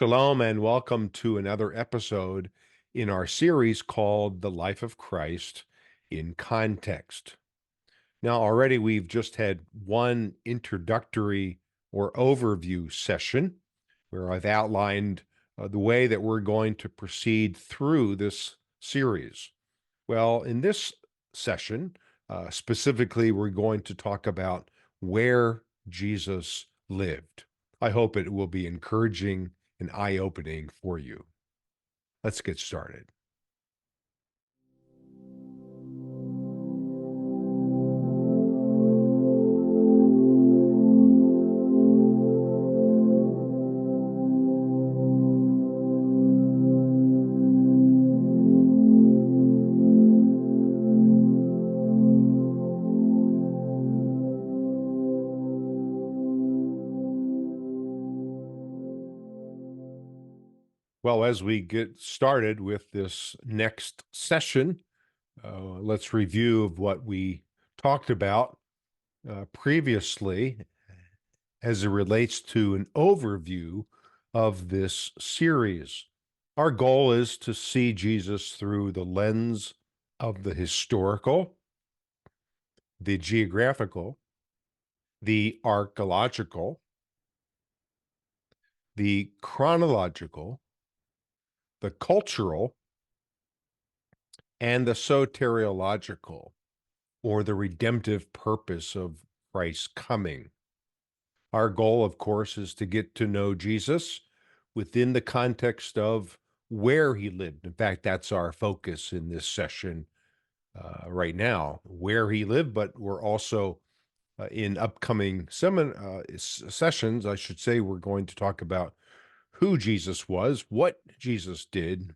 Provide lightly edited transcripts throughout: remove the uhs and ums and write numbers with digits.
Shalom and welcome to another episode in our series called The Life of Christ in Context. Now, already we've just had one introductory or overview session where I've outlined the way that we're going to proceed through this series. Well, in this session, specifically, we're going to talk about where Jesus lived. I hope it will be encouraging and eye-opening for you. Let's get started. Well, as we get started with this next session, let's review of what we talked about previously as it relates to an overview of this series. Our goal is to see Jesus through the lens of the historical, the geographical, the archaeological, the chronological, the cultural, and the soteriological, or the redemptive purpose of Christ's coming. Our goal, of course, is to get to know Jesus within the context of where he lived. In fact, that's our focus in this session right now, where he lived, but we're also in upcoming sessions, I should say, we're going to talk about who Jesus was, what Jesus did,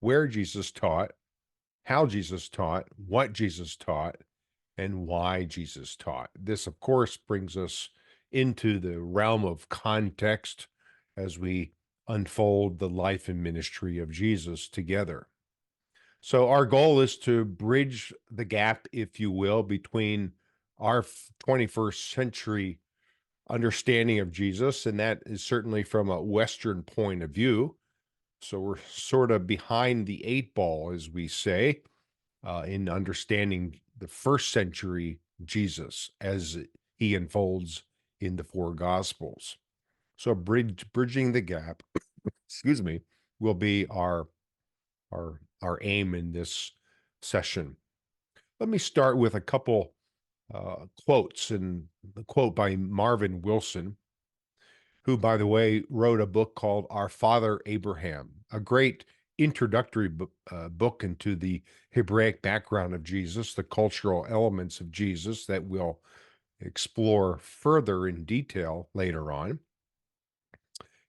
where Jesus taught, how Jesus taught, what Jesus taught, and why Jesus taught. This, of course, brings us into the realm of context as we unfold the life and ministry of Jesus together. So our goal is to bridge the gap, if you will, between our 21st century understanding of Jesus, and that is certainly from a Western point of view. So we're sort of behind the eight ball, as we say, in understanding the first century Jesus as he unfolds in the four Gospels. So bridging the gap, excuse me, will be our aim in this session. Let me start with a couple quotes, and the quote by Marvin Wilson, who, by the way, wrote a book called Our Father Abraham, a great introductory book into the Hebraic background of Jesus, the cultural elements of Jesus that we'll explore further in detail later on.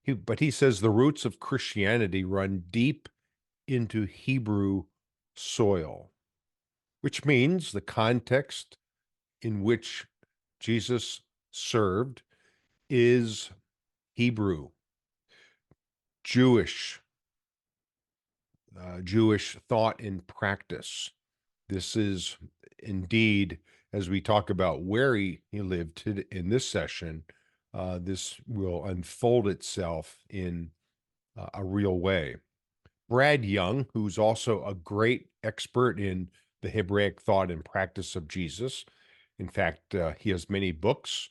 But he says the roots of Christianity run deep into Hebrew soil, which means the context in which Jesus served is Hebrew, Jewish, Jewish thought and practice. This is indeed, as we talk about where he lived in this session, this will unfold itself in a real way. Brad Young, who's also a great expert in the Hebraic thought and practice of Jesus. In fact, he has many books.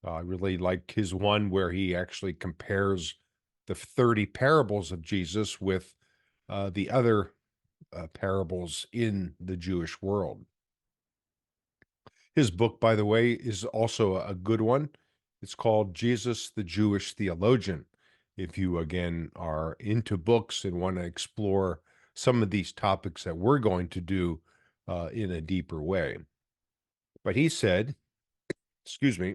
I really like his one where he actually compares the 30 parables of Jesus with the other parables in the Jewish world. His book, by the way, is also a good one. It's called Jesus, the Jewish Theologian. If you, again, are into books and want to explore some of these topics that we're going to do in a deeper way. But he said, excuse me,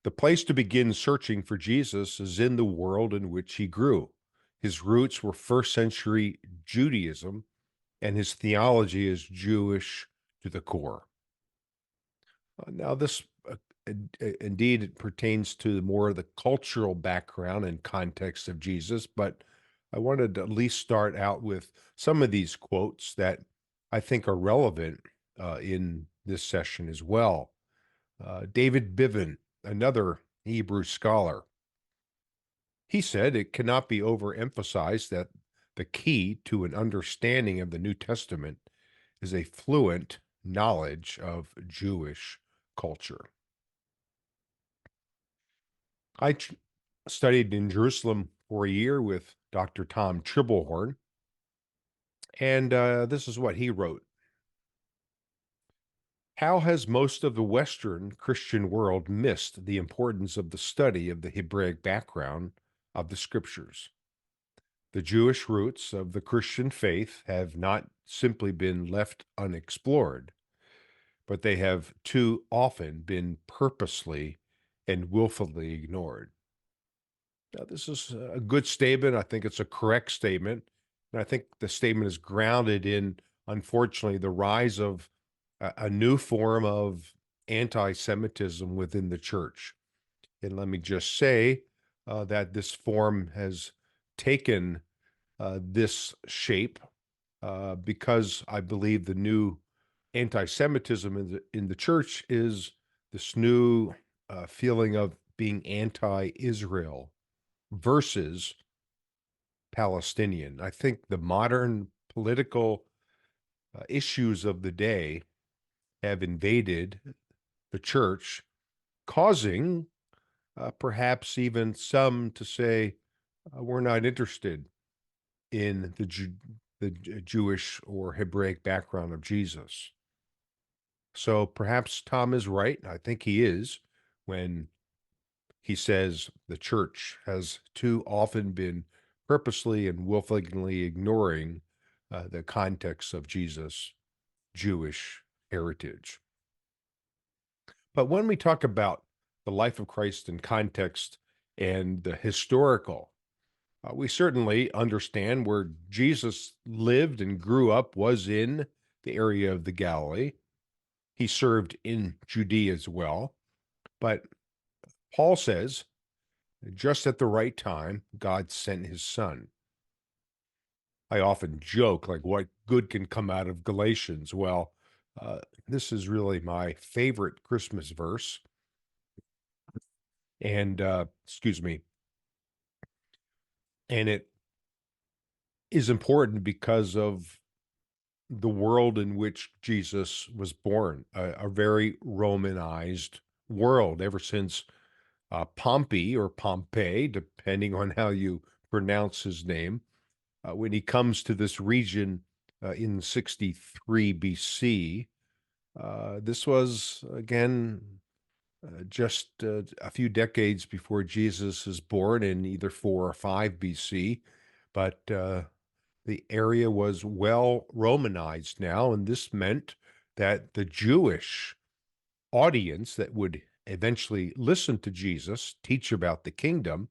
the place to begin searching for Jesus is in the world in which he grew. His roots were first century Judaism, and his theology is Jewish to the core. Now, this indeed it pertains to more of the cultural background and context of Jesus, but I wanted to at least start out with some of these quotes that I think are relevant in this session as well. David Biven, another Hebrew scholar, He said it cannot be overemphasized that the key to an understanding of the New Testament is a fluent knowledge of Jewish culture. I studied in Jerusalem for a year with Dr. Tom Tribblehorn, and this is what he wrote. How has most of the Western Christian world missed the importance of the study of the Hebraic background of the Scriptures? The Jewish roots of the Christian faith have not simply been left unexplored, but they have too often been purposely and willfully ignored. Now, this is a good statement. I think it's a correct statement. And I think the statement is grounded in, unfortunately, the rise of a new form of anti Semitism within the church. And let me just say that this form has taken this shape because I believe the new anti Semitism in the church is this new feeling of being anti Israel versus Palestinian. I think the modern political issues of the day have invaded the church, causing perhaps even some to say, we're not interested in the Jewish or Hebraic background of Jesus. So perhaps Tom is right. I think he is when he says the church has too often been purposely and willfully ignoring the context of Jesus' Jewish heritage. But when we talk about the life of Christ in context and the historical, we certainly understand where Jesus lived and grew up was in the area of the Galilee. He served in Judea as well. But Paul says, just at the right time, God sent his son. I often joke, like, what good can come out of Galatians? Well, this is really my favorite Christmas verse. And, excuse me, and it is important because of the world in which Jesus was born, a very Romanized world ever since Pompey or Pompey, depending on how you pronounce his name, when he comes to this region in 63 BC. This was, again, just a few decades before Jesus is born in either 4 or 5 BC, but the area was well Romanized now, and this meant that the Jewish audience that would eventually listen to Jesus teach about the kingdom,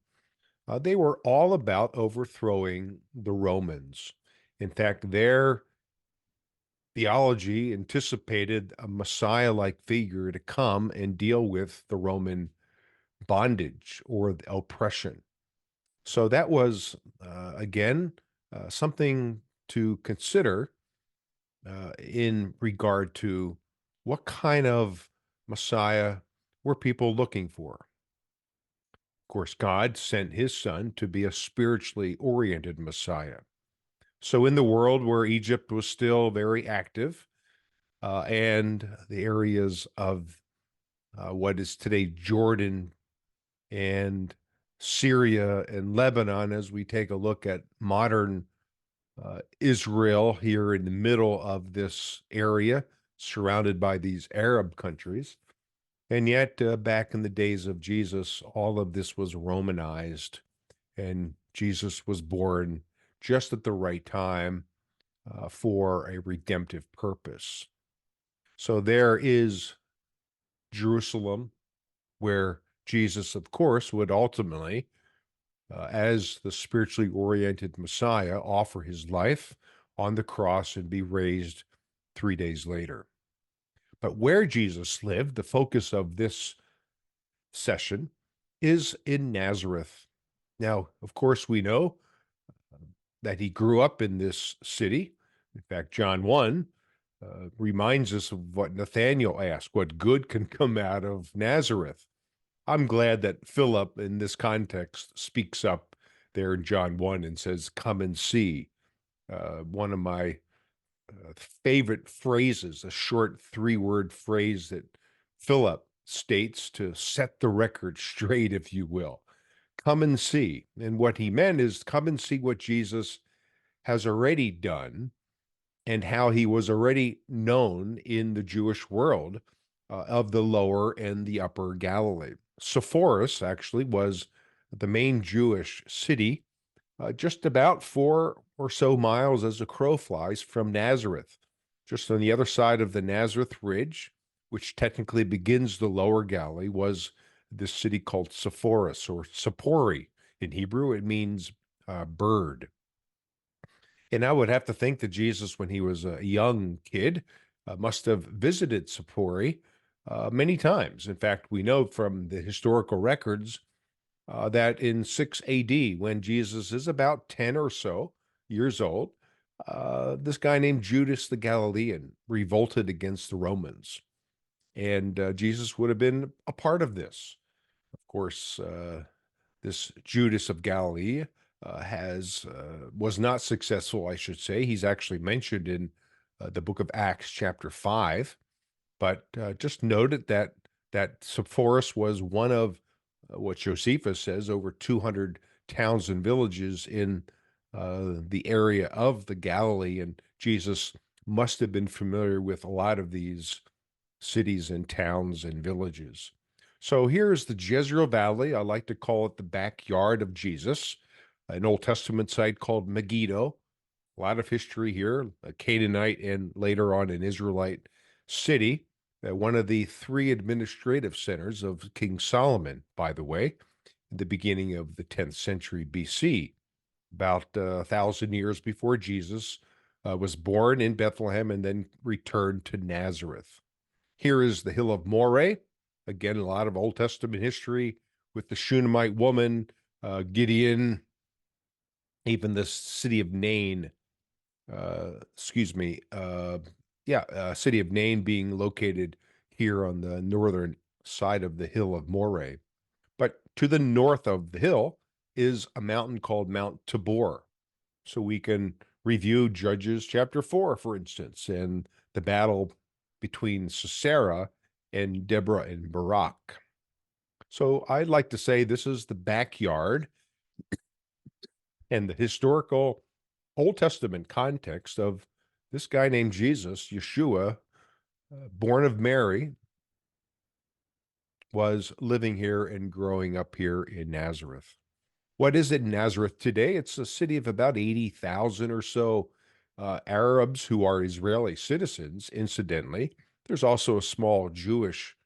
they were all about overthrowing the Romans. In fact, their theology anticipated a Messiah-like figure to come and deal with the Roman bondage or the oppression. So that was, again, something to consider in regard to what kind of Messiah were people looking for. Of course, God sent his son to be a spiritually oriented Messiah. So in the world where Egypt was still very active, and the areas of what is today Jordan and Syria and Lebanon, as we take a look at modern Israel here in the middle of this area, surrounded by these Arab countries. And yet, back in the days of Jesus, all of this was Romanized, and Jesus was born just at the right time for a redemptive purpose. So there is Jerusalem, where Jesus, of course, would ultimately, as the spiritually oriented Messiah, offer his life on the cross and be raised 3 days later. But where Jesus lived, the focus of this session, is in Nazareth. Now, of course, we know that he grew up in this city. In fact, John 1 reminds us of what Nathanael asked, what good can come out of Nazareth? I'm glad that Philip, in this context, speaks up there in John 1 and says, "Come and see." One of my favorite phrases, a short three-word phrase that Philip states to set the record straight, if you will. Come and see. And what he meant is come and see what Jesus has already done and how he was already known in the Jewish world of the lower and the upper Galilee. Sepphoris actually was the main Jewish city, just about 4 or so miles as a crow flies from Nazareth, just on the other side of the Nazareth Ridge, which technically begins the lower Galilee, was this city called Sepphoris or Sappori. In Hebrew, it means bird. And I would have to think that Jesus, when he was a young kid, must have visited Sappori many times. In fact, we know from the historical records that in 6 AD, when Jesus is about 10 or so years old, this guy named Judas the Galilean revolted against the Romans. And Jesus would have been a part of this. Of course, this Judas of Galilee was not successful, I should say. He's actually mentioned in the book of Acts, chapter 5. But just noted that Sepphoris was one of what Josephus says over 200 towns and villages in the area of the Galilee, and Jesus must have been familiar with a lot of these cities and towns and villages. So here's the Jezreel Valley. I like to call it the backyard of Jesus, an Old Testament site called Megiddo. A lot of history here, a Canaanite and later on an Israelite city, one of the three administrative centers of King Solomon, by the way, in the beginning of the 10th century BC, about 1,000 years before Jesus was born in Bethlehem and then returned to Nazareth. Here is the Hill of Moreh. Again, a lot of Old Testament history with the Shunammite woman, Gideon, even the city of Nain, city of Nain being located here on the northern side of the Hill of Moreh. But to the north of the hill is a mountain called Mount Tabor. So we can review Judges chapter 4, for instance, and the battle between Sisera and Deborah and Barak. So I'd like to say this is the backyard and the historical Old Testament context of this guy named Jesus, Yeshua, born of Mary, was living here and growing up here in Nazareth. What is it in Nazareth today? It's a city of about 80,000 or so Arabs who are Israeli citizens, incidentally. There's also a small Jewish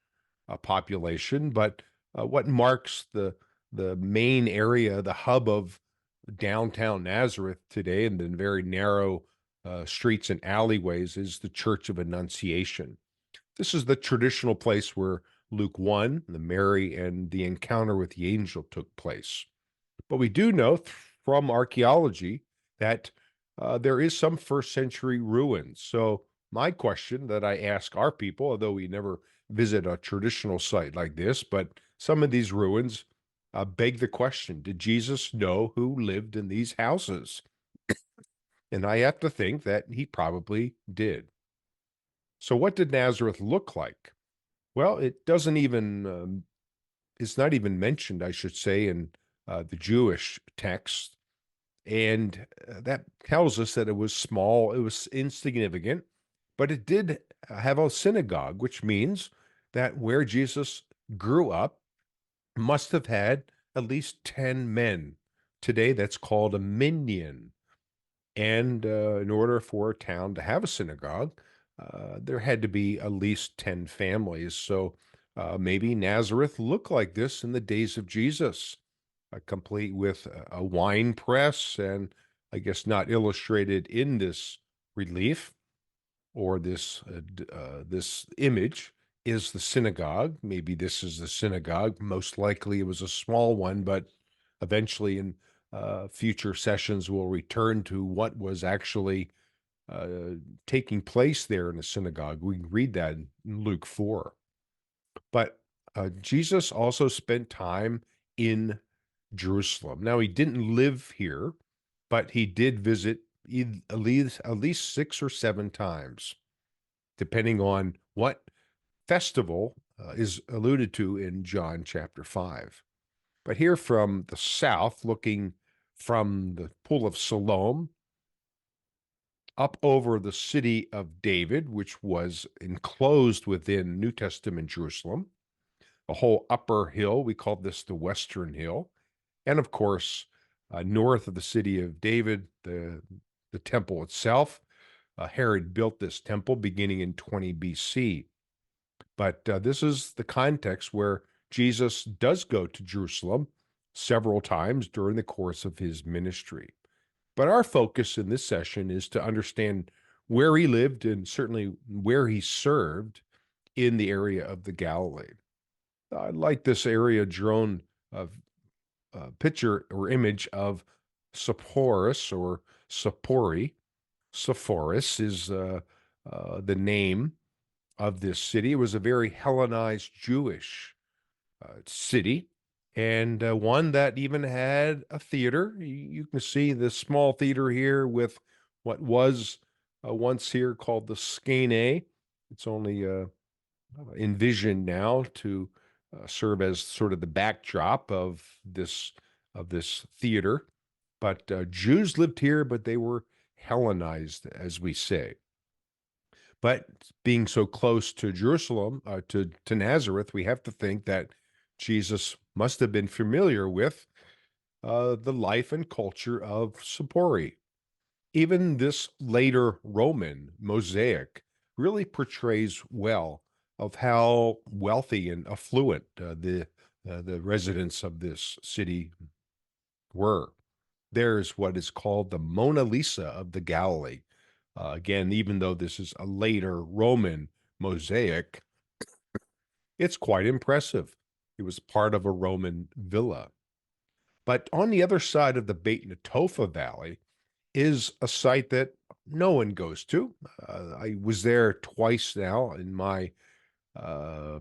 population, but what marks the main area, the hub of downtown Nazareth today, and the very narrow streets and alleyways, is the Church of Annunciation. This is the traditional place where Luke 1, the Mary and the encounter with the angel took place. But we do know from archaeology that there is some first century ruins. So my question that I ask our people, although we never visit a traditional site like this, but some of these ruins beg the question, did Jesus know who lived in these houses? And I have to think that he probably did. So what did Nazareth look like? Well, it doesn't even, it's not even mentioned, I should say, in the Jewish text. And that tells us that it was small, it was insignificant, but it did have a synagogue, which means that where Jesus grew up must have had at least 10 men. Today, that's called a minyan. And in order for a town to have a synagogue, there had to be at least 10 families. So maybe Nazareth looked like this in the days of Jesus, complete with a wine press, and I guess not illustrated in this relief or this image is the synagogue. Maybe this is the synagogue. Most likely it was a small one, but eventually in future sessions we'll return to what was actually taking place there in the synagogue. We can read that in Luke 4. But Jesus also spent time in Jerusalem. Now, he didn't live here, but he did visit at least 6 or 7 times, depending on what festival is alluded to in John chapter 5. But here from the south, looking from the Pool of Siloam up over the city of David, which was enclosed within New Testament Jerusalem, a whole upper hill, we call this the Western Hill, and of course, north of the city of David, the temple itself. Herod built this temple beginning in 20 BC. But this is the context where Jesus does go to Jerusalem several times during the course of his ministry. But our focus in this session is to understand where he lived and certainly where he served in the area of the Galilee. I like this area drawn of picture or image of Sepphoris or Sappori. Sepphoris is the name of this city. It was a very Hellenized Jewish city, and one that even had a theater. You can see this small theater here with what was once here called the Cana. It's only envisioned now to serve as sort of the backdrop of this theater. But Jews lived here, but they were Hellenized, as we say. But being so close to Jerusalem, to Nazareth, we have to think that Jesus must have been familiar with the life and culture of Sappori. Even this later Roman mosaic really portrays well of how wealthy and affluent the residents of this city were. There's what is called the Mona Lisa of the Galilee. Again, even though this is a later Roman mosaic, it's quite impressive. It was part of a Roman villa. But on the other side of the Beit Netofa Valley is a site that no one goes to. I was there twice now uh,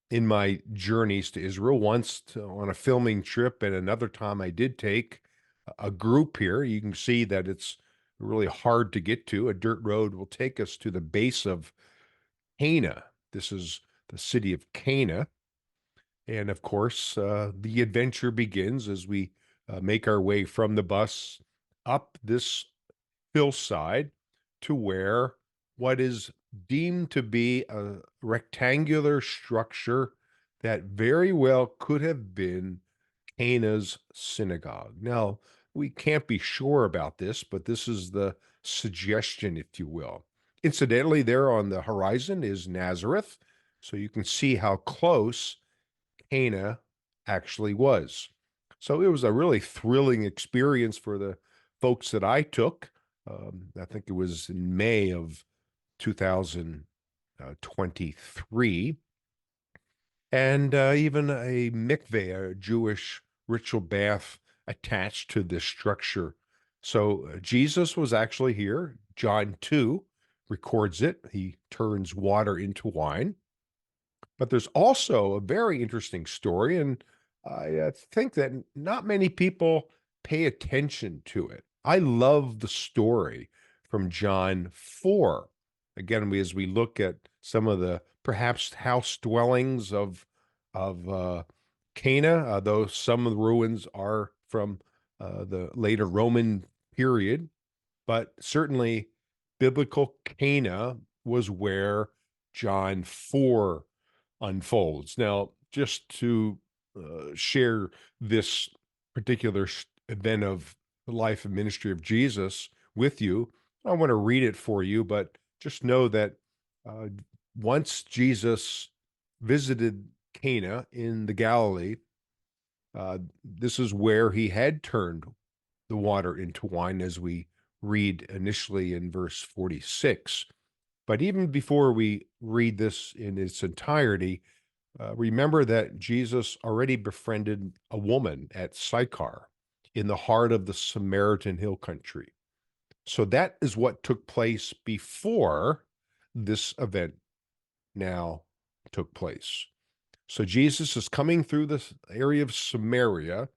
in my journeys to Israel. Once on a filming trip, and another time I did take a group here. You can see that it's really hard to get to. A dirt road will take us to the base of Cana. This is the city of Cana. And of course, the adventure begins as we make our way from the bus up this hillside to where what is deemed to be a rectangular structure that very well could have been Cana's synagogue. Now, we can't be sure about this, but this is the suggestion, if you will. Incidentally, there on the horizon is Nazareth, so you can see how close Cana actually was. So it was a really thrilling experience for the folks that I took. I think it was in May of 2023. And even a mikveh, a Jewish ritual bath attached to this structure. So Jesus was actually here. John 2 records it. He turns water into wine. But there's also a very interesting story, and I think that not many people pay attention to it. I love the story from John 4. Again, as we look at some of the perhaps house dwellings of Cana, though some of the ruins are from the later Roman period, but certainly biblical Cana was where John 4 unfolds. Now, just to share this particular event of the life and ministry of Jesus with you, I want to read it for you, but just know that uh, once Jesus visited Cana in the Galilee, this is where he had turned the water into wine, as we read initially in verse 46. But even before we read this in its entirety, remember that Jesus already befriended a woman at Sychar in the heart of the Samaritan hill country. So that is what took place before this event now took place. So Jesus is coming through this area of Samaria,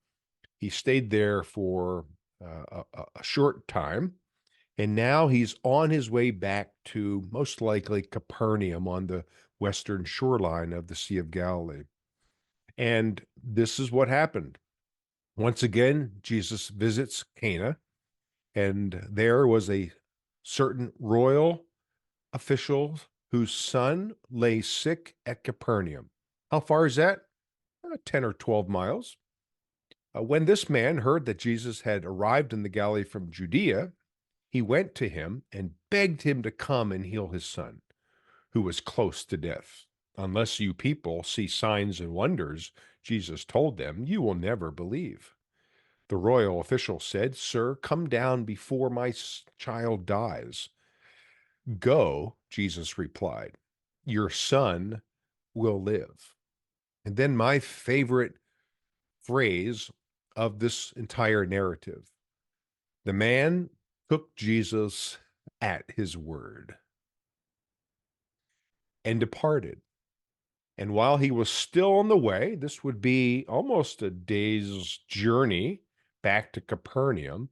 He stayed there for a short time, and now he's on his way back to most likely Capernaum on the western shoreline of the Sea of Galilee. And this is what happened. Once again, Jesus visits Cana, and there was a certain royal official whose son lay sick at Capernaum. How far is that? 10 or 12 miles. When this man heard that Jesus had arrived in the Galilee from Judea, he went to him and begged him to come and heal his son, who was close to death. Unless you people see signs and wonders, Jesus told them, you will never believe. The royal official said, Sir, come down before my child dies. Go, Jesus replied. Your son will live. And then my favorite phrase of this entire narrative. The man took Jesus at his word and departed. And while he was still on the way, this would be almost a day's journey back to Capernaum,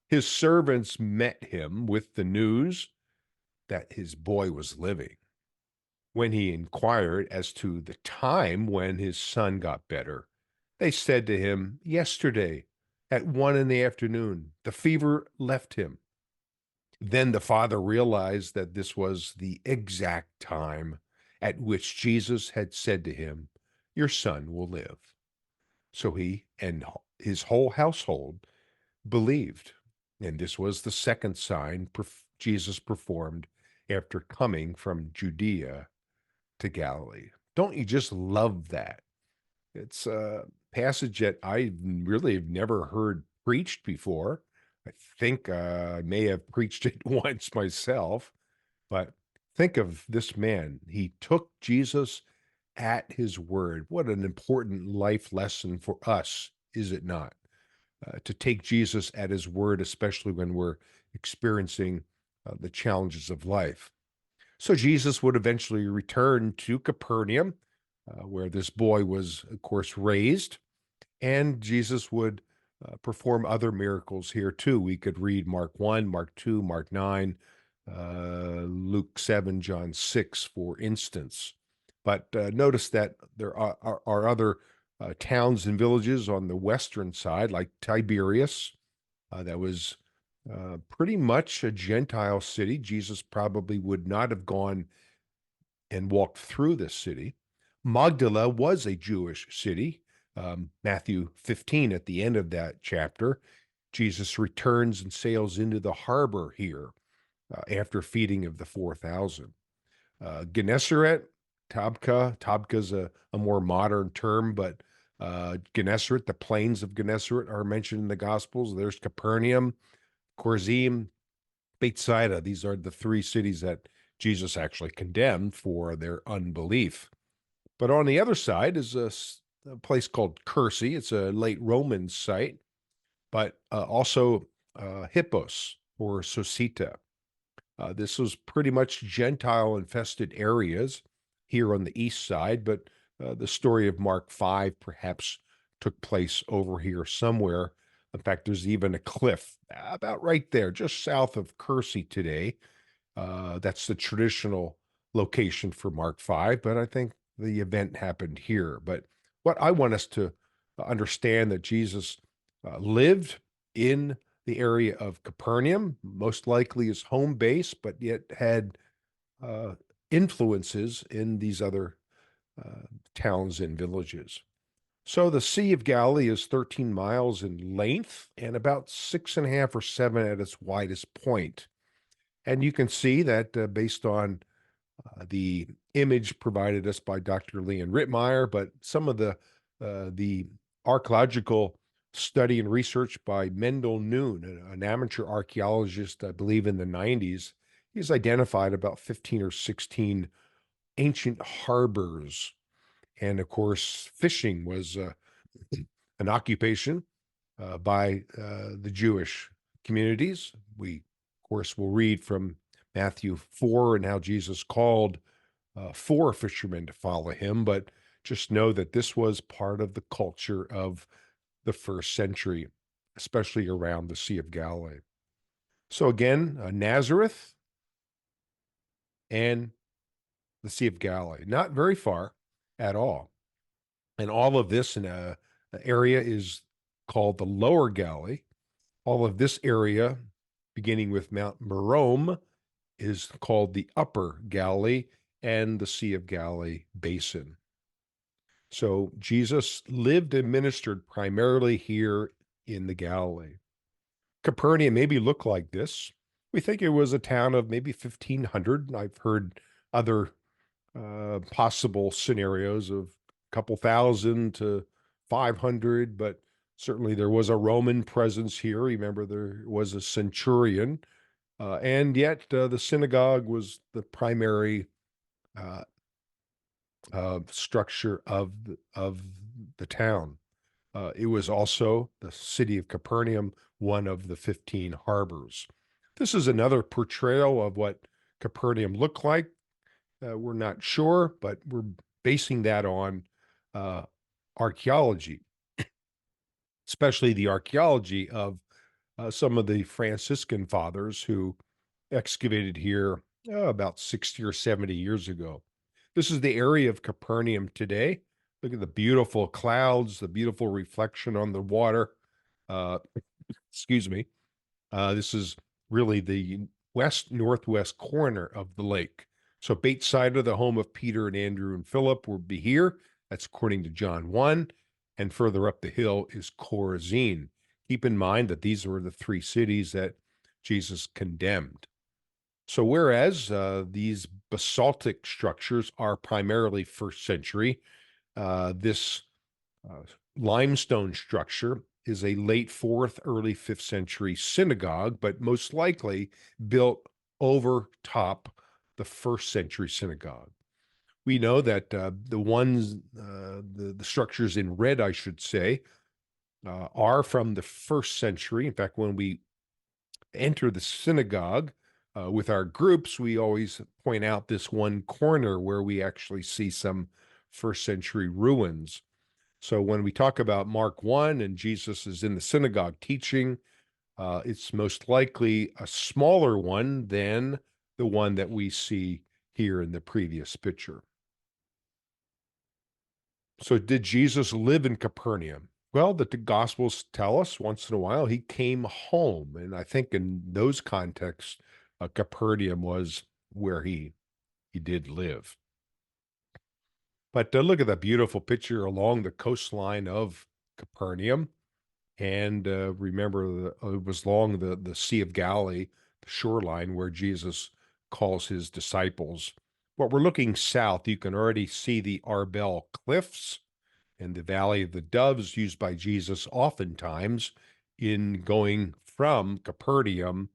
his servants met him with the news that his boy was living. When he inquired as to the time when his son got better, they said to him, yesterday at 1 in the afternoon, the fever left him. Then the father realized that this was the exact time at which Jesus had said to him, your son will live. So he and his whole household believed. And this was the second sign Jesus performed after coming from Judea to Galilee. Don't you just love that? It's a passage that I really have never heard preached before. I think I may have preached it once myself, but think of this man. He took Jesus at his word. What an important life lesson for us, is it not? To take Jesus at his word, especially when we're experiencing the challenges of life. So Jesus would eventually return to Capernaum, where this boy was, of course, raised, and Jesus would perform other miracles here too. We could read Mark 1, Mark 2, Mark 9, Luke 7, John 6, for instance. But notice that there are other towns and villages on the western side, like Tiberias, that was pretty much a Gentile city. Jesus probably would not have gone and walked through this city. Magdala was a Jewish city. Matthew 15, at the end of that chapter, Jesus returns and sails into the harbor here after feeding of the 4,000. Gennesaret, Tabka's a more modern term, but Gennesaret, the plains of Gennesaret are mentioned in the Gospels. There's Capernaum, Chorazim, Bethsaida. These are the three cities that Jesus actually condemned for their unbelief. But on the other side is a place called Cursi. It's a late Roman site, but also Hippos or Sosita. This was pretty much Gentile-infested areas here on the east side, but the story of Mark 5 perhaps took place over here somewhere. In fact, there's even a cliff about right there, just south of Cursi today. That's the traditional location for Mark 5, but I think the event happened here. But what I want us to understand that Jesus lived in the area of Capernaum, most likely his home base, but yet had influences in these other towns and villages. So the Sea of Galilee is 13 miles in length and about 6.5 or 7 at its widest point. And you can see that based on the image provided us by Dr. Leon Rittmeyer, but some of the archaeological study and research by Mendel Noon, an amateur archaeologist, I believe in the 90s, he's identified about 15 or 16 ancient harbors. And of course, fishing was an occupation by the Jewish communities. We, of course, will read from Matthew 4 and how Jesus called 4 fishermen to follow him, but just know that this was part of the culture of the first century, especially around the Sea of Galilee. So again, Nazareth and the Sea of Galilee, not very far at all. And all of this in a area is called the Lower Galilee. All of this area, beginning with Mount Merom, is called the Upper Galilee and the Sea of Galilee basin. So Jesus lived and ministered primarily here in the Galilee. Capernaum maybe looked like this. We think it was a town of maybe 1,500. I've heard other possible scenarios of a couple thousand to 500, but certainly there was a Roman presence here. Remember, there was a centurion, and yet the synagogue was the primary uh, structure of the town. It was also the city of Capernaum, one of the 15 harbors. This is another portrayal of what Capernaum looked like. We're not sure, but we're basing that on uh, archaeology, especially the archaeology of some of the Franciscan fathers who excavated here about 60 or 70 years ago. This is the area of Capernaum today. Look at the beautiful clouds, the beautiful reflection on the water. Uh, excuse me. This is really the west-northwest corner of the lake. So Bethsaida, the home of Peter and Andrew and Philip, will be here. That's according to John 1. And further up the hill is Chorazin. Keep in mind that these were the three cities that Jesus condemned. So whereas these basaltic structures are primarily first century, this uh, limestone structure is a late fourth, early fifth century synagogue, but most likely built over top the first century synagogue. We know that the structures in red, I should say, are from the first century. In fact, when we enter the synagogue with our groups, we always point out this one corner where we actually see some first century ruins. So when we talk about Mark 1 and Jesus is in the synagogue teaching, it's most likely a smaller one than the one that we see here in the previous picture. So did Jesus live in Capernaum? Well, the Gospels tell us once in a while he came home. And I think in those contexts, Capernaum was where he did live. But look at that beautiful picture along the coastline of Capernaum. And remember, it was along the Sea of Galilee, the shoreline where Jesus calls his disciples. But we're looking south. You can already see the Arbel Cliffs and the Valley of the Doves used by Jesus oftentimes in going from Capernaum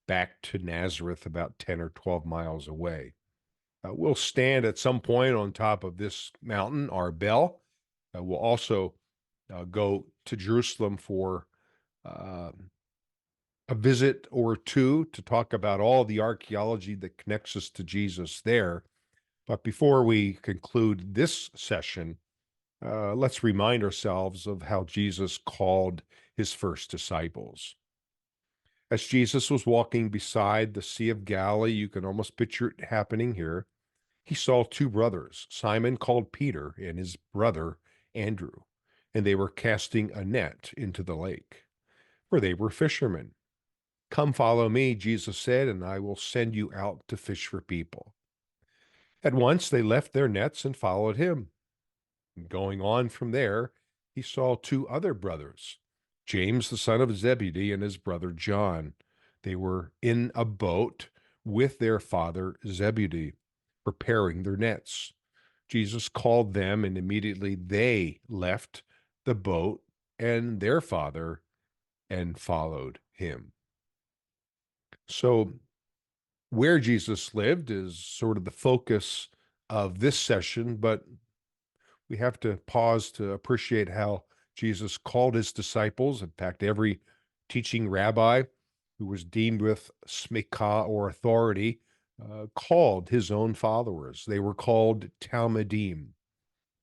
back to Nazareth, about 10 or 12 miles away. We'll stand at some point on top of this mountain, Arbel. We'll also go to Jerusalem for a visit or two to talk about all the archaeology that connects us to Jesus there. But before we conclude this session, let's remind ourselves of how Jesus called his first disciples. As Jesus was walking beside the Sea of Galilee, you can almost picture it happening here. He saw two brothers, Simon called Peter and his brother Andrew, and they were casting a net into the lake, for they were fishermen. Come follow me, Jesus said, and I will send you out to fish for people. At once they left their nets and followed him. Going on from there, he saw two other brothers, James the son of Zebedee and his brother John. They were in a boat with their father Zebedee, preparing their nets. Jesus called them, and immediately they left the boat and their father and followed him. So, where Jesus lived is sort of the focus of this session, but we have to pause to appreciate how Jesus called his disciples. In fact, every teaching rabbi who was deemed with smikah or authority called his own followers. They were called Talmidim.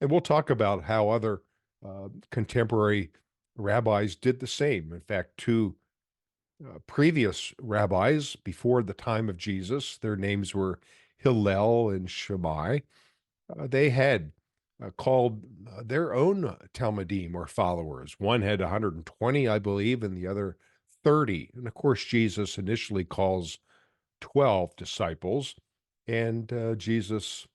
And we'll talk about how other contemporary rabbis did the same. In fact, two previous rabbis before the time of Jesus, their names were Hillel and Shammai. They had called their own Talmudim or followers. One had 120, I believe, and the other 30. And of course, Jesus initially calls 12 disciples, and Jesus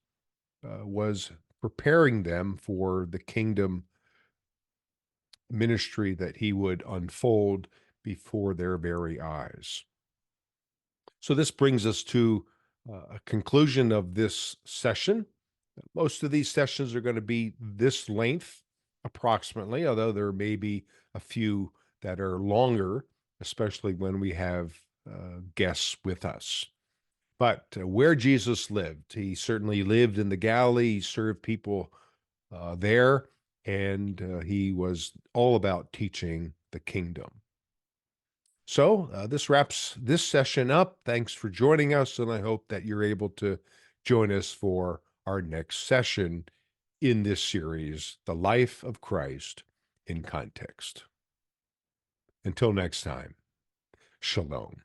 was preparing them for the kingdom ministry that he would unfold before their very eyes. So this brings us to a conclusion of this session. Most of these sessions are going to be this length approximately, although there may be a few that are longer, especially when we have guests with us. But where Jesus lived, he certainly lived in the Galilee. He served people there, and he was all about teaching the kingdom. So this wraps this session up. Thanks for joining us, and I hope that you're able to join us for our next session in this series, The Life of Christ in Context. Until next time, Shalom.